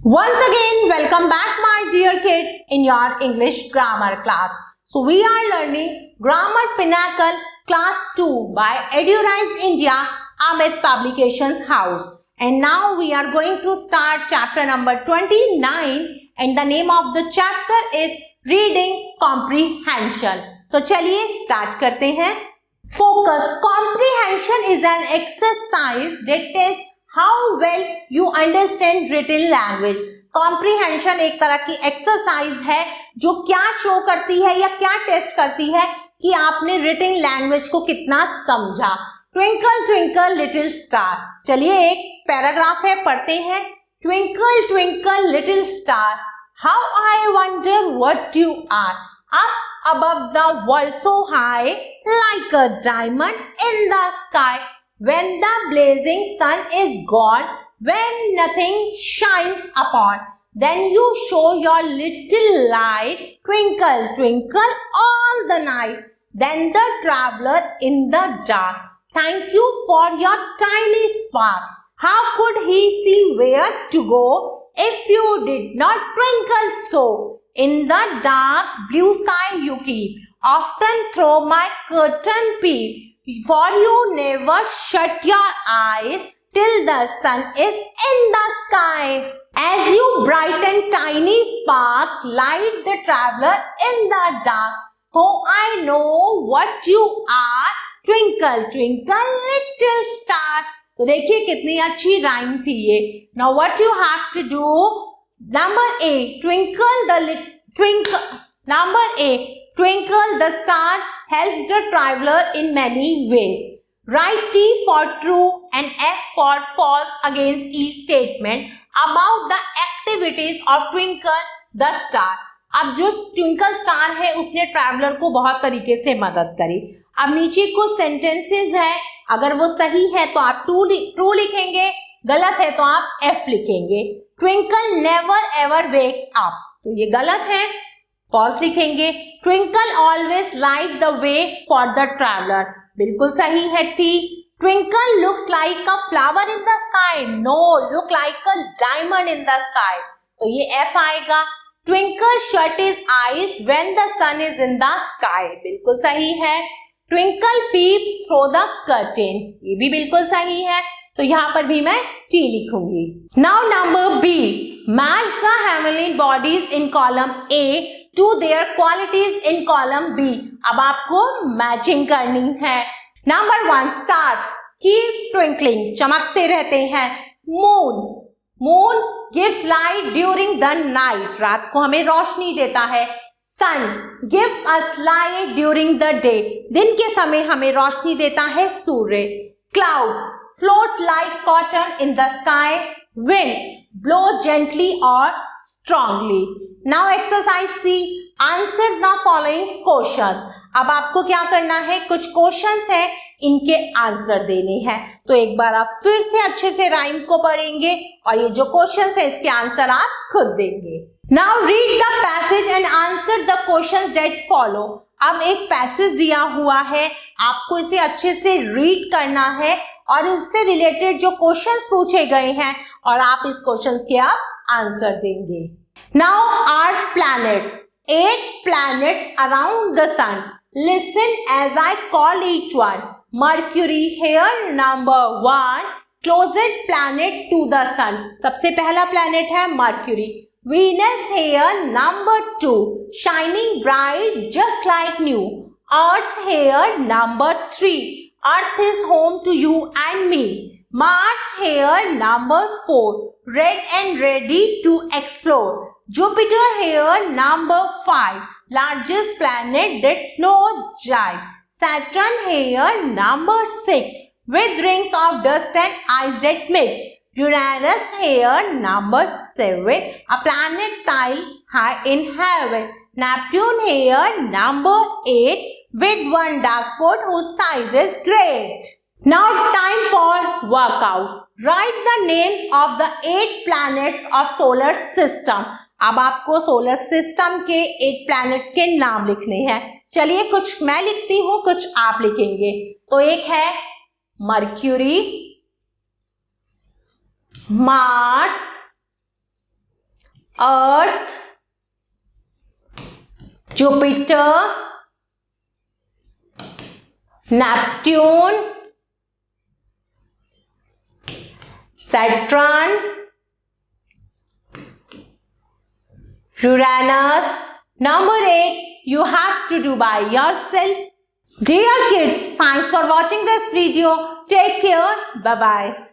Once again, welcome back my dear kids in your English grammar class. So we are learning Grammar Pinnacle Class 2 by EduRise India, Amit Publications House. And now we are going to start chapter number 29 and the name of the chapter is Reading Comprehension. तो चलिए start करते हैं. Focus. Comprehension is an exercise that tests how well you understand written language. Comprehension एक तरह की exercise है जो क्या शो करती है या क्या टेस्ट करती है कि आपने written लैंग्वेज को कितना समझा. Twinkle twinkle little star. चलिए एक पैराग्राफ है, पढ़ते हैं. Twinkle twinkle little star, how I wonder what you are. Up above the world so high, like a diamond in the sky. When the blazing sun is gone, when nothing shines upon, then you show your little light, twinkle, twinkle all the night. Then the traveler in the dark, thank you for your tiny spark. How could he see where to go if you did not twinkle so? In the dark blue sky you keep, often through my curtain peep. For you never shut your eyes till the sun is in the sky. As you bright and tiny spark, light the traveler in the dark. Oh, I know what you are, twinkle, twinkle, little star. तो देखिए कितनी अच्छी rhyme थी ये. Now what you have to do? Number A, twinkle the star helps the traveler in many ways. Write T for true and F for false against each statement about the activities of twinkle the star. अब जो twinkle star है उसने traveller को बहुत तरीके से मदद करी. अब नीचे कुछ सेंटेंसेस है, अगर वो सही है तो आप ट्रू लिखेंगे, गलत है तो आप F लिखेंगे. Twinkle never ever wakes up, तो ये गलत है, फॉल्स लिखेंगे. Twinkle always light the way for the traveller, बिल्कुल सही है T. Twinkle looks like a flower in the sky, no, look like a diamond in the sky, तो ये F आएगा. Twinkle shut his eyes when the sun is in the sky, बिल्कुल सही है. Twinkle peeps through the curtain, ये भी बिल्कुल सही है, तो यहाँ पर भी मैं T लिखूंगी. Now number B, match the heavenly bodies in column A to their qualities in column B. अब आपको मैचिंग करनी है. नंबर 1, स्टार, कीप ट्विंकलिंग, चमकते रहते हैं. Moon gives light during the night, रात को हमें रोशनी देता है. Sun gives us light during the day, दिन के समय हमें रोशनी देता है सूर्य. Cloud float like cotton in the sky. Wind blow gently और strongly. Now exercise C, answer the following question. अब आपको क्या करना है, कुछ क्वेश्चंस हैं, इनके आंसर देने हैं. तो एक बार आप फिर से अच्छे से राइम को पढ़ेंगे और ये जो क्वेश्चंस है इसके आंसर आप खुद देंगे. Now read the passage and answer the questions that follow. अब एक पैसेज दिया हुआ है, आपको इसे अच्छे से रीड करना है और इससे रिलेटेड जो क्वेश्चंस पूछे गए हैं और आप इस क्वेश्चंस के आप आंसर देंगे. Now our planets, 8 planets around the sun. Listen as I call each one. Mercury here, number 1, closest planet to the sun. सबसे पहला planet है Mercury. Venus here, number 2, shining bright just like new. Earth here, number 3. Earth is home to you and me. Mars here, number 4, red and ready to explore. Jupiter here, number 5, largest planet that's no giant. Saturn here, number 6, with rings of dust and ice that mix. Uranus here, number 7, a planet tile high in heaven. Neptune here, number 8, with one dark spot whose size is great. Now time for workout. Write the names of the 8 planets of solar system. अब आपको solar system के 8 planets के नाम लिखने हैं. चलिए कुछ मैं लिखती हूँ, कुछ आप लिखेंगे. तो एक है mercury, Mars, Earth, Jupiter, Neptune, Saturn, Uranus. Number 8, you have to do by yourself. Dear kids, thanks for watching this video. Take care. Bye-bye.